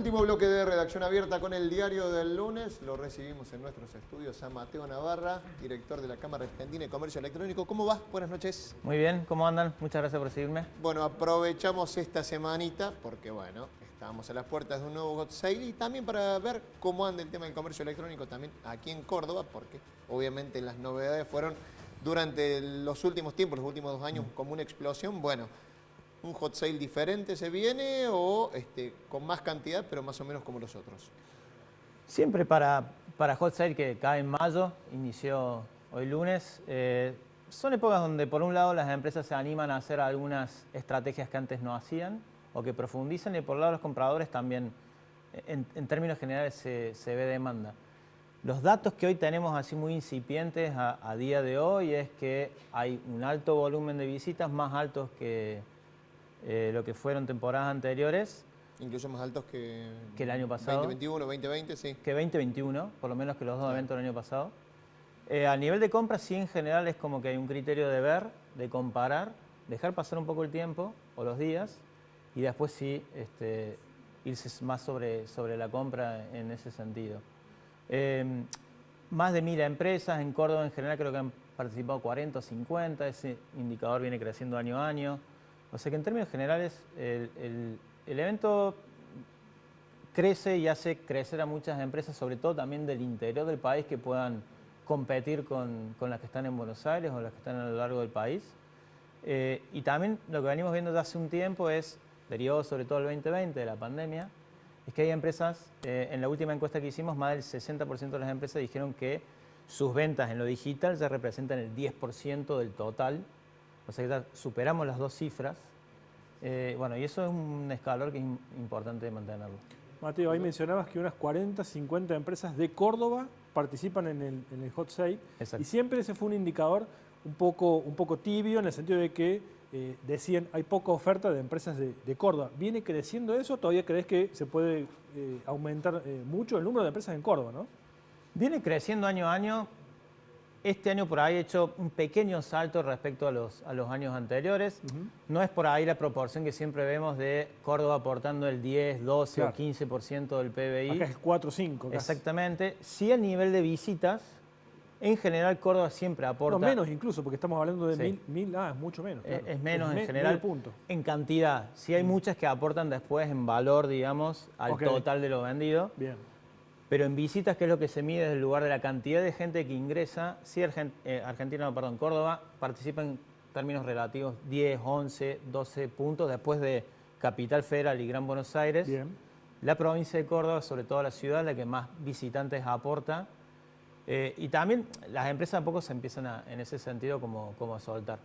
Último bloque de Redacción Abierta con el diario del lunes. Lo recibimos en nuestros estudios a Mateo Navarra, director de la Cámara Argentina de Comercio Electrónico. ¿Cómo va? Buenas noches. Muy bien, ¿cómo andan? Muchas gracias por recibirme. Bueno, aprovechamos esta semanita porque, bueno, estábamos a las puertas de un nuevo Hot Sale y también para ver cómo anda el tema del comercio electrónico también aquí en Córdoba, porque obviamente las novedades fueron durante los últimos tiempos, los últimos 2 años, como una explosión. Bueno, ¿un hot sale diferente se viene o con más cantidad, pero más o menos como los otros? Siempre para Hot Sale, que cae en mayo, inició hoy lunes, son épocas donde por un lado las empresas se animan a hacer algunas estrategias que antes no hacían o que profundizan, y por el lado de los compradores también, en términos generales, se ve demanda. Los datos que hoy tenemos así muy incipientes a día de hoy es que hay un alto volumen de visitas, más altos que lo que fueron temporadas anteriores. Incluso más altos que el año pasado. 2021, 2020, sí. Que 2021, por lo menos que los dos eventos del año pasado. A nivel de compra, sí, en general es como que hay un criterio de ver, de comparar, dejar pasar un poco el tiempo o los días y después sí irse más sobre la compra en ese sentido. Más de 1000 empresas en Córdoba en general, creo que han participado 40 o 50, ese indicador viene creciendo año a año. O sea que en términos generales el evento crece y hace crecer a muchas empresas, sobre todo también del interior del país, que puedan competir con las que están en Buenos Aires o las que están a lo largo del país. Y también lo que venimos viendo desde hace un tiempo es, derivado sobre todo el 2020 de la pandemia, es que hay empresas, en la última encuesta que hicimos, más del 60% de las empresas dijeron que sus ventas en lo digital ya representan el 10% del total. O sea que ya superamos las 2 cifras. Bueno, y eso es un escalón que es importante mantenerlo. Mateo, ahí mencionabas que unas 40, 50 empresas de Córdoba participan en el Hot Sale. Exacto. Y siempre ese fue un indicador un poco tibio, en el sentido de que decían hay poca oferta de empresas de Córdoba. ¿Viene creciendo eso? ¿Todavía crees que se puede aumentar mucho el número de empresas en Córdoba, no? Viene creciendo año a año. Este año por ahí ha hecho un pequeño salto respecto a los años anteriores. No es por ahí la proporción que siempre vemos de Córdoba aportando el 10, 12 claro, o 15% del PBI. Acá es 4 o 5. Exactamente. Sí, a nivel de visitas, en general Córdoba siempre aporta... No, menos incluso, porque estamos hablando de sí, 1000, es mucho menos. Claro. Es menos en general, en cantidad. Sí hay muchas que aportan después en valor, digamos, al total de lo vendido. Bien. Pero en visitas, que es lo que se mide desde el lugar de la cantidad de gente que ingresa, sí Córdoba participa en términos relativos 10, 11, 12 puntos después de Capital Federal y Gran Buenos Aires. Bien. La provincia de Córdoba, sobre todo la ciudad, la que más visitantes aporta. Y también las empresas a poco se empiezan en ese sentido como a soltar.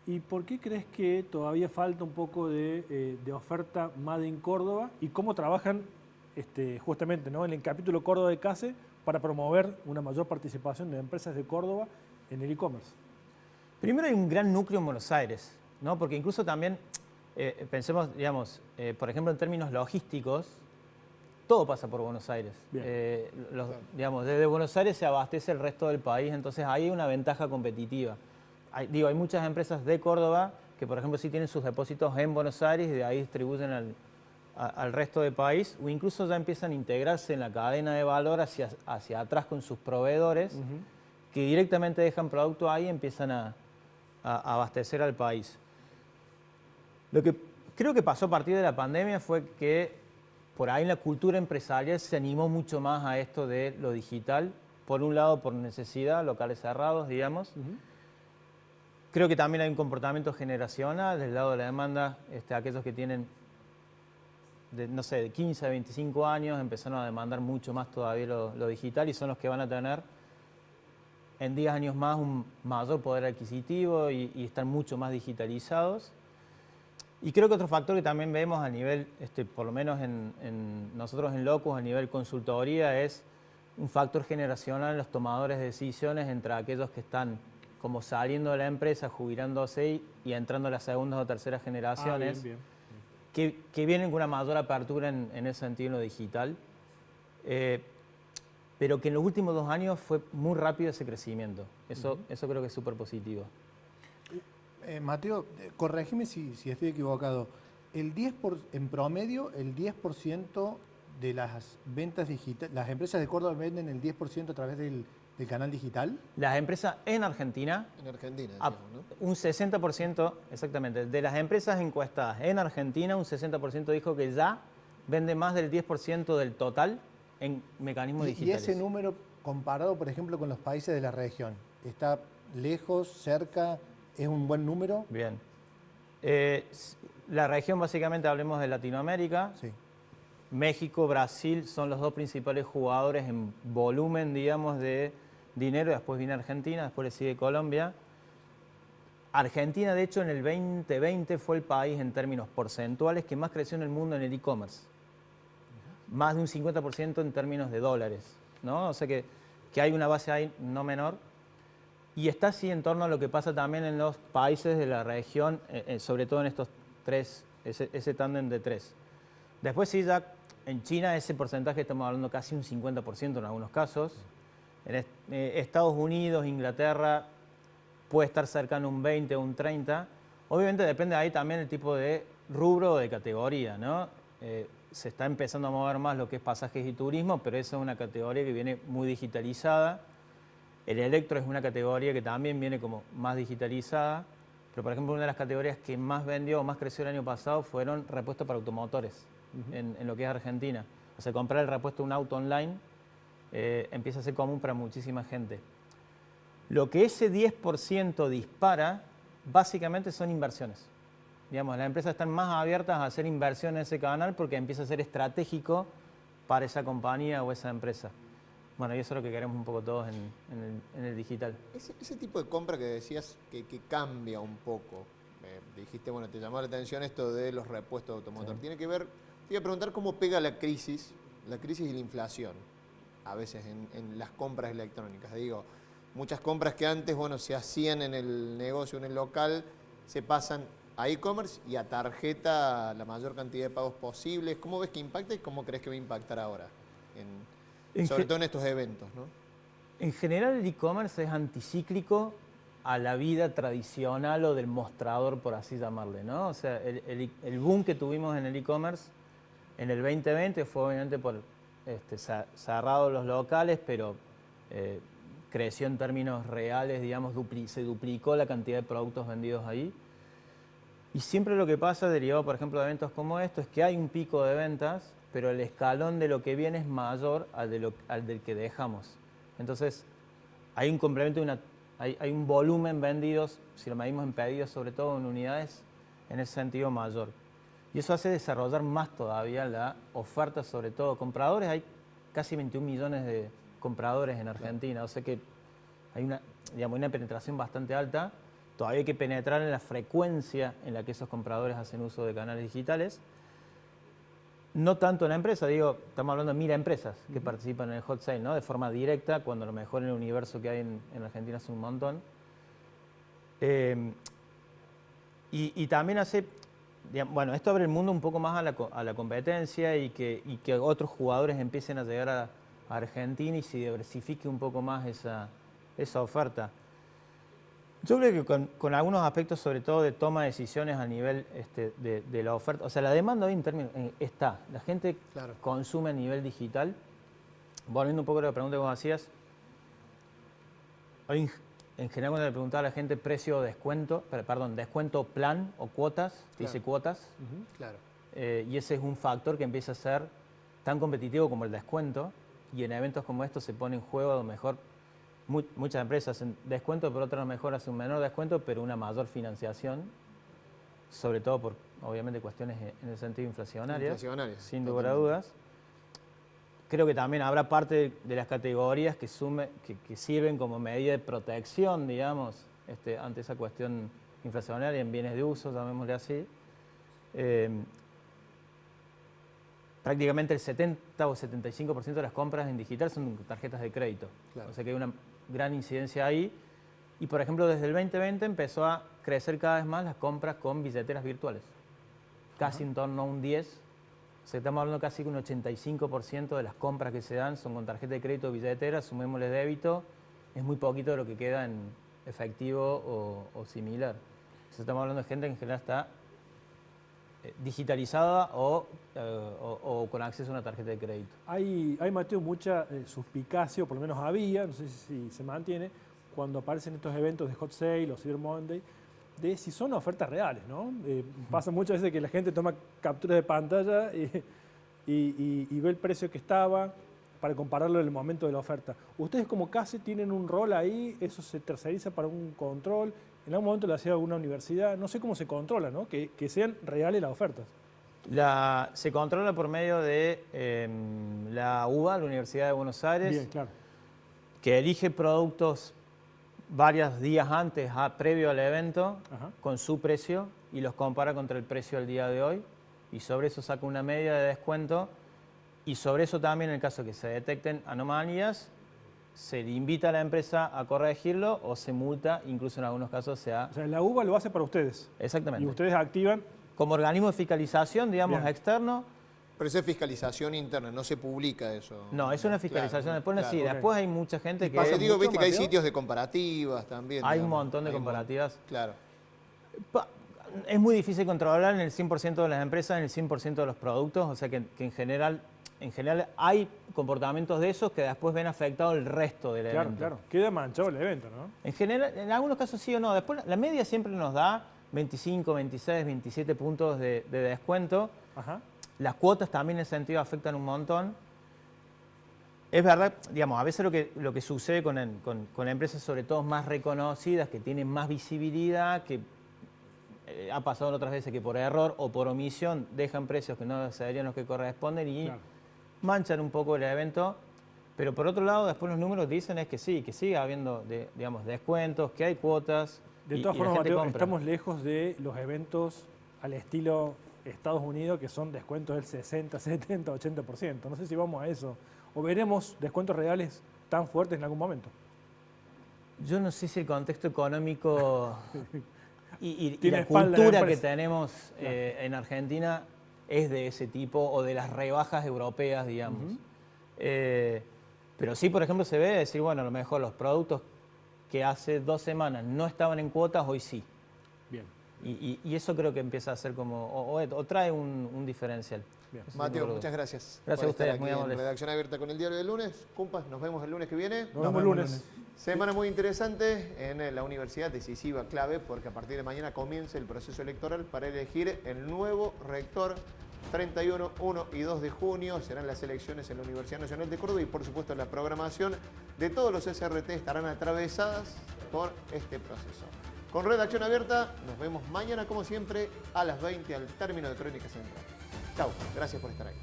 ¿Y por qué crees que todavía falta un poco de oferta Made in Córdoba? ¿Y cómo trabajan justamente, ¿no?, en el capítulo Córdoba de CASE para promover una mayor participación de empresas de Córdoba en el e-commerce? Primero hay un gran núcleo en Buenos Aires, ¿no? Porque incluso también, pensemos, digamos, por ejemplo, en términos logísticos, todo pasa por Buenos Aires. Digamos, desde Buenos Aires se abastece el resto del país, entonces ahí hay una ventaja competitiva. Hay muchas empresas de Córdoba que, por ejemplo, sí tienen sus depósitos en Buenos Aires y de ahí distribuyen al resto del país, o incluso ya empiezan a integrarse en la cadena de valor hacia atrás con sus proveedores, que directamente dejan producto ahí y empiezan a abastecer al país. Lo que creo que pasó a partir de la pandemia fue que por ahí la cultura empresarial se animó mucho más a esto de lo digital, por un lado por necesidad, locales cerrados, digamos. Creo que también hay un comportamiento generacional del lado de la demanda, aquellos que tienen de 15 a 25 años empezaron a demandar mucho más todavía lo digital, y son los que van a tener en 10 años más un mayor poder adquisitivo y están mucho más digitalizados. Y creo que otro factor que también vemos a nivel, por lo menos nosotros en Locus, a nivel consultoría, es un factor generacional en los tomadores de decisiones entre aquellos que están como saliendo de la empresa, jubilándose y entrando a las segundas o terceras generaciones. Bien. Que vienen con una mayor apertura en ese sentido en lo digital, pero que en los últimos 2 años fue muy rápido ese crecimiento. Eso creo que es súper positivo. Mateo, corregime si estoy equivocado. En promedio, el 10% de las ventas digitales, ¿las empresas de Córdoba venden el 10% a través del canal digital? Las empresas en Argentina, En Argentina, a- decíamos, ¿no? un 60%, exactamente, de las empresas encuestadas en Argentina, un 60% dijo que ya vende más del 10% del total en mecanismos Y digitales. ese número comparado, por ejemplo, con los países de la región, ¿está lejos, cerca? ¿Es un buen número? Bien. La región, básicamente, hablemos de Latinoamérica. Sí. México, Brasil son los dos principales jugadores en volumen, digamos, de dinero. Después viene Argentina, después le sigue Colombia. Argentina, de hecho, en el 2020 fue el país en términos porcentuales que más creció en el mundo en el e-commerce. Más de un 50% en términos de dólares, ¿no? O sea que hay una base ahí no menor. Y está así en torno a lo que pasa también en los países de la región, sobre todo en estos tres, ese tándem de tres. Después sí, ya en China ese porcentaje estamos hablando casi un 50% en algunos casos. En Estados Unidos, Inglaterra, puede estar cercano a un 20 o un 30. Obviamente depende ahí también el tipo de rubro o de categoría, ¿no? Se está empezando a mover más lo que es pasajes y turismo, pero esa es una categoría que viene muy digitalizada. El electro es una categoría que también viene como más digitalizada, pero por ejemplo una de las categorías que más vendió o más creció el año pasado fueron repuestos para automotores en lo que es Argentina. O sea, comprar el repuesto de un auto online empieza a ser común para muchísima gente. Lo que ese 10% dispara básicamente son inversiones. Digamos, las empresas están más abiertas a hacer inversión en ese canal porque empieza a ser estratégico para esa compañía o esa empresa. Bueno, y eso es lo que queremos un poco todos en el digital. Ese tipo de compra que decías que cambia un poco. Dijiste, bueno, te llamó la atención esto de los repuestos de automotor. Sí. Tiene que ver, te iba a preguntar cómo pega la crisis y la inflación, a veces en las compras electrónicas. Digo, muchas compras que antes, bueno, se hacían en el negocio, en el local, se pasan a e-commerce y a tarjeta la mayor cantidad de pagos posibles. ¿Cómo ves que impacta y cómo crees que va a impactar ahora? Sobre todo en estos eventos, ¿no? En general el e-commerce es anticíclico a la vida tradicional o del mostrador, por así llamarle, ¿no? O sea, el boom que tuvimos en el e-commerce en el 2020 fue obviamente por cerrados los locales, pero creció en términos reales, digamos, se duplicó la cantidad de productos vendidos ahí. Y siempre lo que pasa, derivado por ejemplo de eventos como estos, es que hay un pico de ventas, pero el escalón de lo que viene es mayor al del que dejamos. Entonces, hay un complemento, hay un volumen vendidos, si lo medimos en pedidos, sobre todo en unidades, en ese sentido mayor. Y eso hace desarrollar más todavía la oferta, sobre todo compradores. Hay casi 21 millones de compradores en Argentina, o sea que hay una penetración bastante alta. Todavía hay que penetrar en la frecuencia en la que esos compradores hacen uso de canales digitales. No tanto en la empresa, digo, estamos hablando de 1000 empresas que participan en el hot sale, ¿no? De forma directa, cuando a lo mejor en el universo que hay en Argentina es un montón. Y también hace, bueno, esto abre el mundo un poco más a la competencia y que otros jugadores empiecen a llegar a Argentina y se diversifique un poco más esa oferta. Yo creo que con algunos aspectos, sobre todo de toma de decisiones a nivel de la oferta, o sea, la demanda hoy en términos está, la gente Claro. consume a nivel digital. Volviendo un poco a la pregunta que vos hacías, hoy en general cuando le preguntaba a la gente precio o descuento, descuento plan o cuotas, Claro. dice cuotas, Claro. y ese es un factor que empieza a ser tan competitivo como el descuento, y en eventos como estos se pone en juego a lo mejor. Muchas empresas hacen descuento, pero otras a lo mejor hacen un menor descuento, pero una mayor financiación, sobre todo por, obviamente, cuestiones en el sentido inflacionarias, sin lugar a dudas. Creo que también habrá parte de las categorías que sirven como medida de protección, digamos, ante esa cuestión inflacionaria en bienes de uso, llamémosle así. Prácticamente el 70 o 75% de las compras en digital son tarjetas de crédito. Claro. O sea que hay una gran incidencia ahí. Y por ejemplo, desde el 2020 empezó a crecer cada vez más las compras con billeteras virtuales. Casi en torno a un 10. O sea, estamos hablando casi que un 85% de las compras que se dan son con tarjeta de crédito o billetera, sumémosle débito. Es muy poquito de lo que queda en efectivo o similar. O sea, estamos hablando de gente que en general está digitalizada o con acceso a una tarjeta de crédito. Hay Mateo, mucha suspicacia, o por lo menos había, no sé si se mantiene, cuando aparecen estos eventos de Hot Sale o Cyber Monday, de si son ofertas reales, ¿no? Pasa muchas veces que la gente toma capturas de pantalla y ve el precio que estaba para compararlo en el momento de la oferta. Ustedes como CASE tienen un rol ahí, eso se terceriza para un control, en algún momento lo hacía alguna universidad, no sé cómo se controla, ¿no? Que sean reales las ofertas. Se controla por medio de la UBA, la Universidad de Buenos Aires, Bien, claro. que elige productos varios días antes, previo al evento, Ajá. con su precio y los compara contra el precio del día de hoy y sobre eso saca una media de descuento y sobre eso también en el caso que se detecten anomalías se le invita a la empresa a corregirlo o se multa, incluso en algunos casos se ha... O sea, la UBA lo hace para ustedes. Exactamente. Y ustedes activan. Como organismo de fiscalización, digamos, Bien. externo. Pero eso es fiscalización interna, no se publica eso. No, es una fiscalización. Claro, después, claro. sí, ok. después hay mucha gente que... Pasa, digo, mucho, viste que hay Mateo? sitios de comparativas también. Hay un digamos. montón de Hay un comparativas. Claro. Es muy difícil controlar en el 100% de las empresas, en el 100% de los productos, o sea que en general hay comportamientos de esos que después ven afectado el resto del Claro, evento. claro. Queda manchado el evento, ¿no? En general, en algunos casos sí o no. Después la media siempre nos da 25, 26, 27 puntos de descuento. Ajá. Las cuotas también en ese sentido afectan un montón. Es verdad, digamos, a veces lo que sucede con empresas sobre todo más reconocidas, que tienen más visibilidad, que ha pasado otras veces que por error o por omisión dejan precios que no serían los que corresponden y Claro. manchan un poco el evento. Pero por otro lado, después los números dicen es que sí, que sigue habiendo digamos, descuentos, que hay cuotas. De y todas la formas, gente Mateo, compra. estamos lejos de los eventos al estilo Estados Unidos, que son descuentos del 60, 70, 80%. No sé si vamos a eso. ¿O veremos descuentos reales tan fuertes en algún momento? Yo no sé si el contexto económico y Tiene la espalda la cultura que empresa. tenemos en Argentina es de ese tipo o de las rebajas europeas, digamos. Pero sí, por ejemplo, se ve decir, bueno, a lo mejor los productos que hace 2 semanas no estaban en cuotas, hoy sí. Bien. Y eso creo que empieza a ser como, o trae un diferencial. Bien. Eso sí, Mateo, por muchas gracias. Gracias por a ustedes, estar muy aquí en amables. Redacción Abierta con el diario del lunes. Cumpas, nos vemos el lunes que viene. Nos vemos el lunes. Semana muy interesante en la universidad, decisiva, clave, porque a partir de mañana comienza el proceso electoral para elegir el nuevo rector. 31, 1 y 2 de junio serán las elecciones en la Universidad Nacional de Córdoba y por supuesto la programación de todos los SRT estarán atravesadas por este proceso. Con Redacción Abierta nos vemos mañana como siempre a las 20 al término de Crónica Central. Chau, gracias por estar ahí.